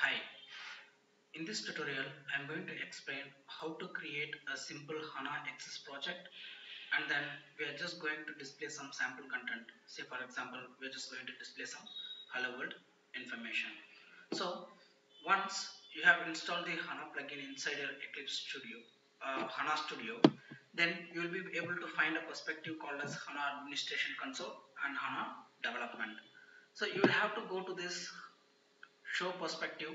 Hi, in this tutorial I am going to explain how to create a simple HANA Access project, and then we are just going to display some sample content. Say for example, we are just going to display some hello world information. So once you have installed the HANA plugin inside your Eclipse Studio, HANA Studio, then you will be able to find a perspective called as HANA Administration Console and HANA Development. So you will have to go to this show perspective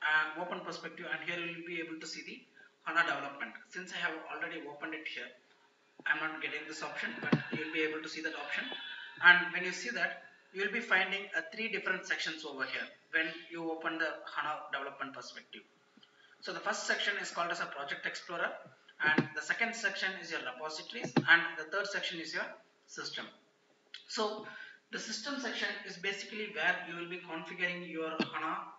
and open perspective, and here you will be able to see the HANA development. Since I have already opened it here, I'm not getting this option, but you will be able to see that option. And when you see that, you will be finding three different sections over here when you open the HANA development perspective. So the first section is called as a project explorer, and the second section is your repositories, and the third section is your system. So the system section is basically where you will be configuring your HANA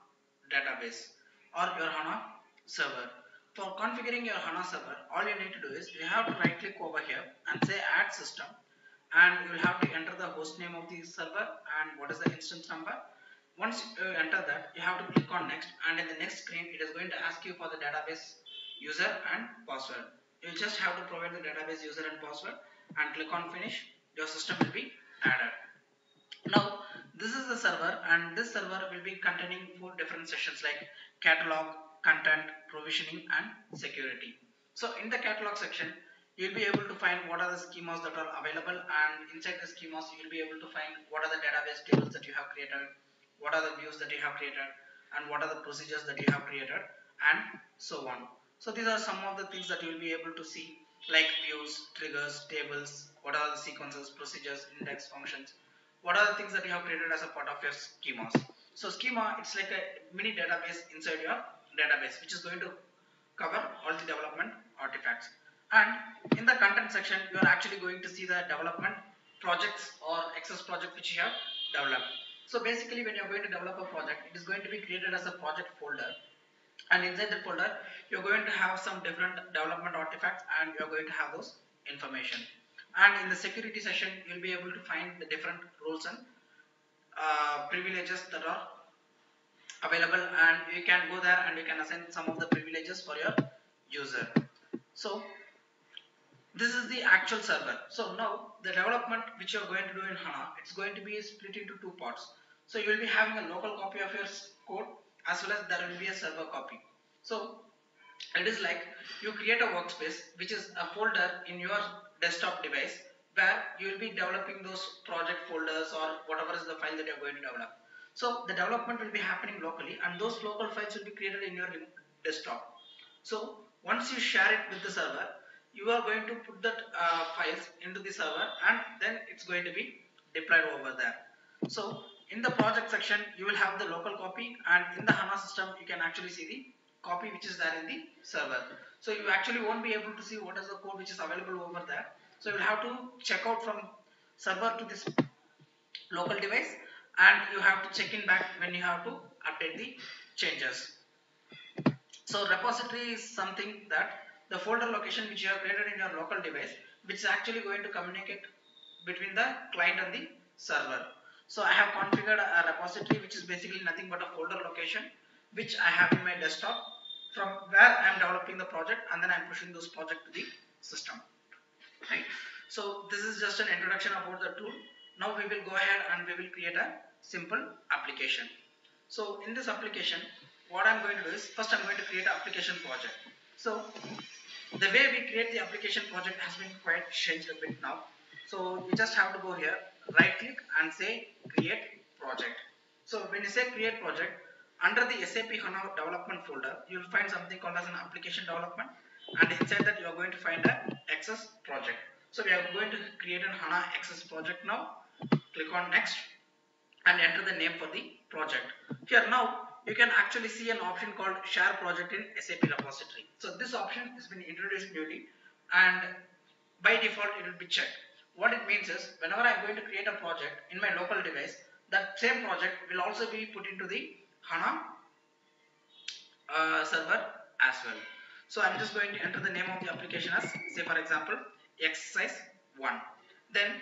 database or your HANA server. For configuring your HANA server, all you need to do is you have to right click over here and say add system, and you will have to enter the host name of the server and what is the instance number. Once you enter that, you have to click on next, and in the next screen it is going to ask you for the database user and password. You just have to provide the database user and password and click on finish. Your system will be added. Now this is the server, and this server will be containing four different sessions like catalog, content, provisioning and security. So in the catalog section, you will be able to find what are the schemas that are available, and inside the schemas you will be able to find what are the database tables that you have created, what are the views that you have created, and what are the procedures that you have created, and so on. So these are some of the things that you will be able to see, like views, triggers, tables, what are the sequences, procedures, index, functions, what are the things that you have created as a part of your schemas. So schema, it's like a mini database inside your database which is going to cover all the development artifacts. And in the content section, you are actually going to see the development projects or access project which you have developed. So basically when you are going to develop a project, it is going to be created as a project folder, and inside that folder you're going to have some different development artifacts, and you're going to have those information. And in the security session, you'll be able to find the different roles and privileges that are available, and you can go there and you can assign some of the privileges for your user. So this is the actual server. So now the development which you're going to do in HANA, it's going to be split into two parts. So you will be having a local copy of your code, as well as there will be a server copy. So it is like you create a workspace which is a folder in your desktop device, where you will be developing those project folders or whatever is the file that you're going to develop. So the development will be happening locally, and those local files will be created in your desktop. So once you share it with the server, you are going to put that files into the server, and then it's going to be deployed over there. So in the project section, you will have the local copy, and in the HANA system, you can actually see the copy which is there in the server. So you actually won't be able to see what is the code which is available over there. So you will have to check out from server to this local device, and you have to check in back when you have to update the changes. So repository is something that the folder location which you have created in your local device, which is actually going to communicate between the client and the server. So I have configured a repository which is basically nothing but a folder location which I have in my desktop, from where I am developing the project, and then I am pushing those project to the system. Right. So this is just an introduction about the tool. Now we will go ahead and we will create a simple application. So in this application, what I'm going to do is, first I'm going to create an application project. So the way we create the application project has been quite changed a bit now. So you just have to go here, right click and say create project. So when you say create project, under the SAP HANA development folder, you will find something called as an application development, and inside that you are going to find an access project. So we are going to create an HANA access project now. Click on next and enter the name for the project. Here now you can actually see an option called share project in SAP repository. So this option has been introduced newly, and by default it will be checked. What it means is, whenever I am going to create a project in my local device, that same project will also be put into the HANA server as well. So I'm just going to enter the name of the application as, say for example, exercise 1. Then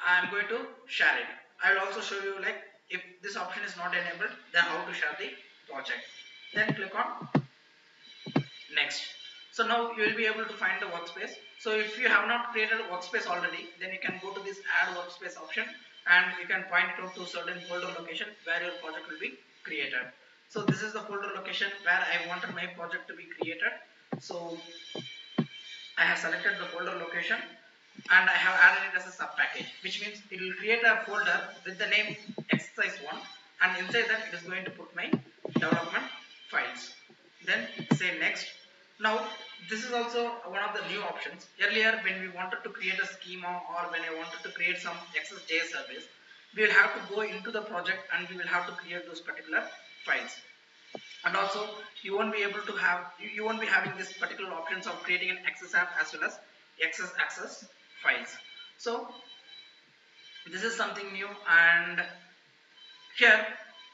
I'm going to share it. I will also show you, like, if this option is not enabled, then how to share the project. then click on next. So now you will be able to find the workspace. So if you have not created a workspace already, then you can go to this add workspace option and you can point it out to certain folder location where your project will be created. So this is the folder location where I wanted my project to be created. So I have selected the folder location and I have added it as a sub package, which means it will create a folder with the name exercise 1 and inside that it is going to put my development files. Then say next. Now this is also one of the new options. Earlier when we wanted to create a schema or when I wanted to create some XSJS service, we will have to go into the project and we will have to create those particular files. And also you won't be able to have you won't be having this particular options of creating an access app as well as access files. So this is something new, and here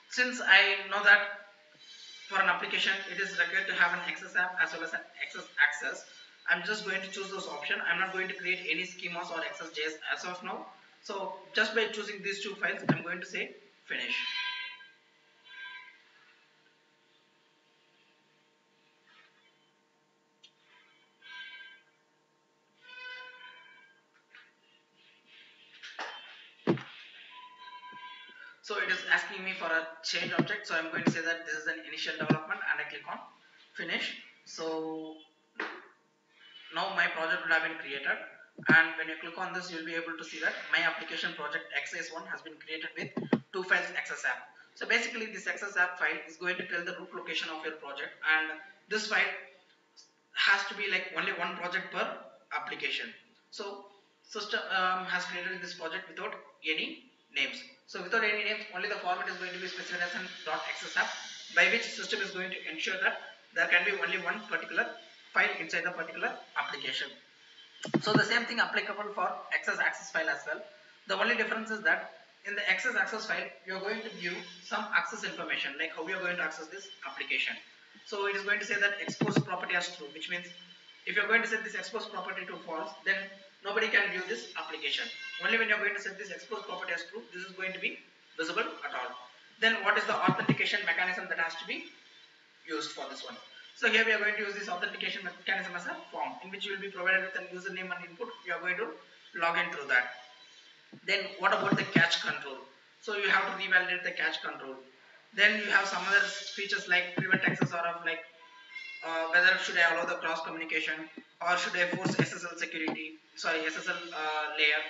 since I know that for an application it is required to have an access app as well as an access, I'm just going to choose those option. I'm not going to create any schemas or XSJS as of now. So just by choosing these two files I'm going to say finish. So it is asking me for a change object. So I'm going to say that this is an initial development and I click on finish. So now my project will have been created, and when you click on this you will be able to see that my application project XS1 has been created with two files XS app. So basically this XS app file is going to tell the root location of your project, and this file has to be like only one project per application. So system has created this project without any names. So without any names, only the format is going to be specified as an .xsapp, by which system is going to ensure that there can be only one particular file inside the particular application. So the same thing applicable for access file as well. The only difference is that in the access file you are going to view some access information, like how you are going to access this application. So it is going to say that expose property as true, which means if you are going to set this expose property to false, then nobody can view this application. Only when you are going to set this expose property as true, this is going to be visible at all. Then what is the authentication mechanism that has to be used for this one? So here we are going to use this authentication mechanism as a form in which you will be provided with a username and input. You are going to log in through that. Then what about the cache control? So you have to revalidate the cache control. Then you have some other features like prevent access, or of like whether should I allow the cross communication or should I force SSL layer.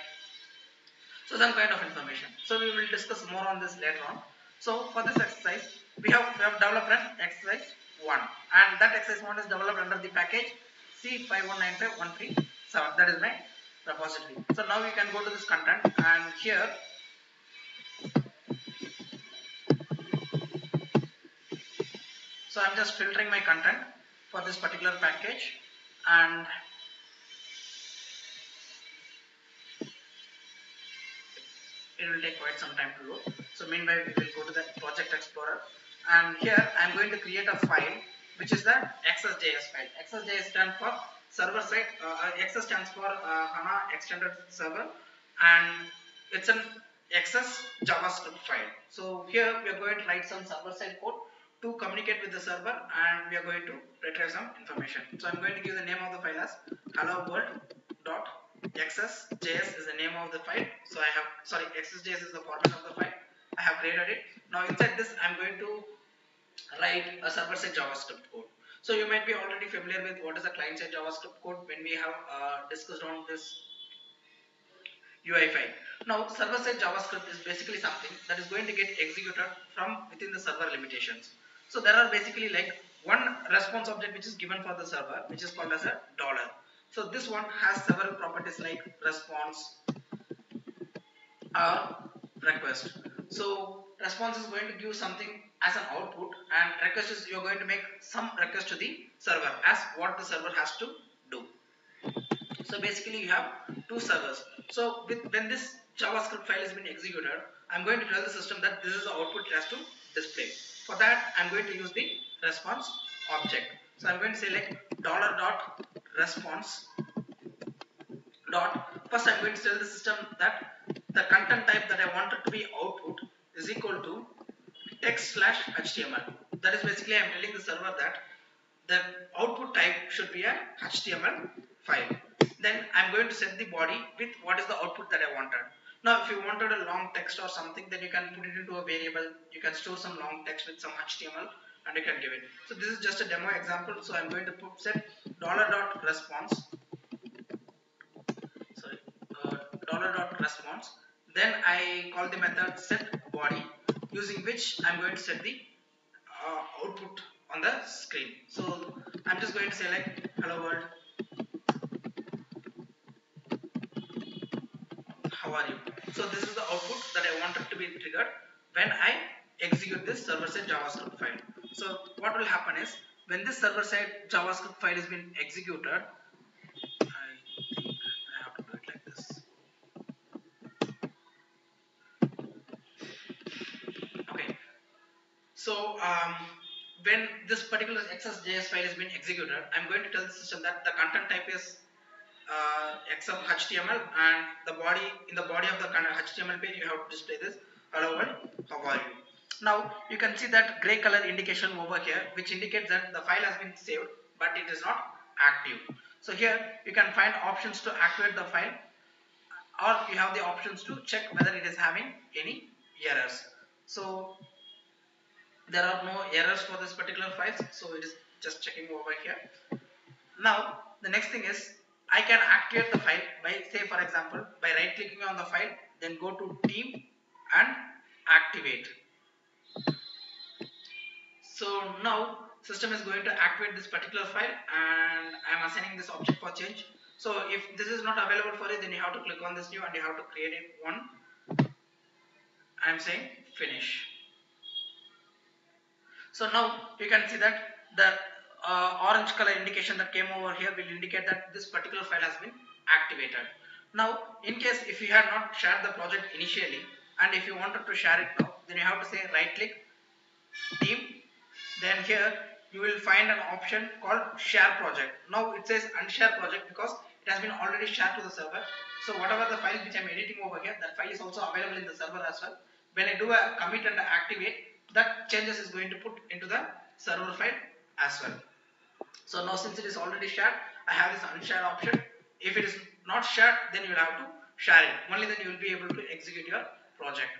So some kind of information. So we will discuss more on this later on. So for this exercise we have developed an exercise 1, and that exercise 1 is developed under the package C5195137. That is my repository. So now we can go to this content, and here so I'm just filtering my content for this particular package, and it will take quite some time to load. So meanwhile we will go to the project explorer, and here I'm going to create a file which is the XSJS file. XSJS stands for server side, XS stands for HANA extended server, and it's an XS JavaScript file. So here we are going to write some server side code to communicate with the server, and we are going to retrieve some information. So I'm going to give the name of the file as hello world.xsjs is the name of the file. So I have, sorry, xsjs is the format of the file. I have created it. Now inside this I'm going to write a server side JavaScript code. So you might be already familiar with what is a client side JavaScript code when we have discussed on this UI file. Now server side JavaScript is basically something that is going to get executed from within the server limitations. So there are basically like one response object which is given for the server, which is called as a dollar. So this one has several properties like response or request. So response is going to give something as an output, and request is you are going to make some request to the server as what the server has to do. So basically you have two servers. So when this JavaScript file has been executed, I'm going to tell the system that this is the output it has to display. For that I'm going to use the response object. So I'm going to say like $.response dot, first I'm going to tell the system that the content type that I wanted to be output is equal to text/html. That is basically I'm telling the server that the output type should be a HTML file. Then I'm going to set the body with what is the output that I wanted. Now if you wanted a long text or something, then you can put it into a variable. You can store some long text with some HTML and you can give it. So this is just a demo example. So I'm going to set $.response, sorry, $.response. Then I call the method set body, using which I'm going to set the output on the screen. So I'm just going to say like hello world, how are you? So this is the output that I wanted to be triggered when I execute this server side JavaScript file. So what will happen is when this server side JavaScript file is being executed, I think I have to do it like this. Okay. So when this particular XSJS file is being executed, I'm going to tell the system that the content type is XM HTML, and the body, in the body of the HTML page you have to display this hello world, how are you. Now you can see that gray color indication over here, which indicates that the file has been saved but it is not active. So here you can find options to activate the file, or you have the options to check whether it is having any errors. So there are no errors for this particular file, so it is just checking over here. Now the next thing is I can activate the file by, say for example, by right clicking on the file, then go to team and activate. So now system is going to activate this particular file and I am assigning this object for change. So if this is not available for you, then you have to click on this new and you have to create it one. I am saying finish. So now you can see that the orange color indication that came over here will indicate that this particular file has been activated. Now in case if you had not shared the project initially and if you wanted to share it now, then you have to say right click team, then here you will find an option called share project. Now it says unshare project because it has been already shared to the server. So whatever the file which I am editing over here, that file is also available in the server as well. When I do a commit and activate, that changes is going to put into the server file as well. So now since it is already shared, I have this unshare option. If it is not shared, then you will have to share it. Only then you will be able to execute your project.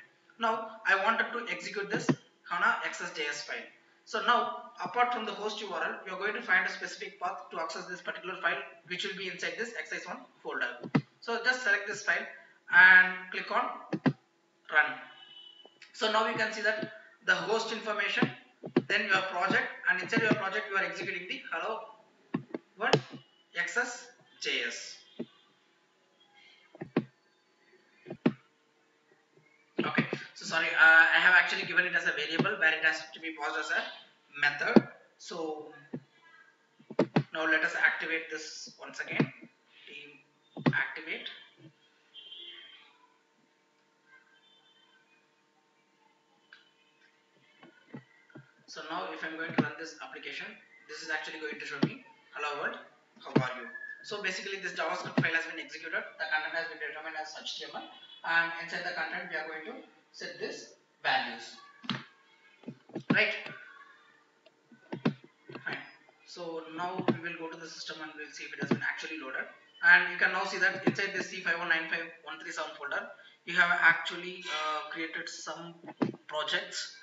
Now I wanted to execute this HANA XSJS file. So now apart from the host URL, you are going to find a specific path to access this particular file, which will be inside this exercise1 folder. So just select this file and click on run. So now you can see that the host information, then your project, and inside your project you are executing the hello world XSJS. Okay, so sorry, I have actually given it as a variable where it has to be passed as a method. So now let us activate this once again. Team activate. So now if I'm going to run this application, this is actually going to show me hello world, how are you. So basically this JavaScript file has been executed, the content has been determined as HTML, and inside the content we are going to set this values, right? Fine. So now we will go to the system and we'll see if it has been actually loaded. And you can now see that inside this C5195137 folder, you have actually created some projects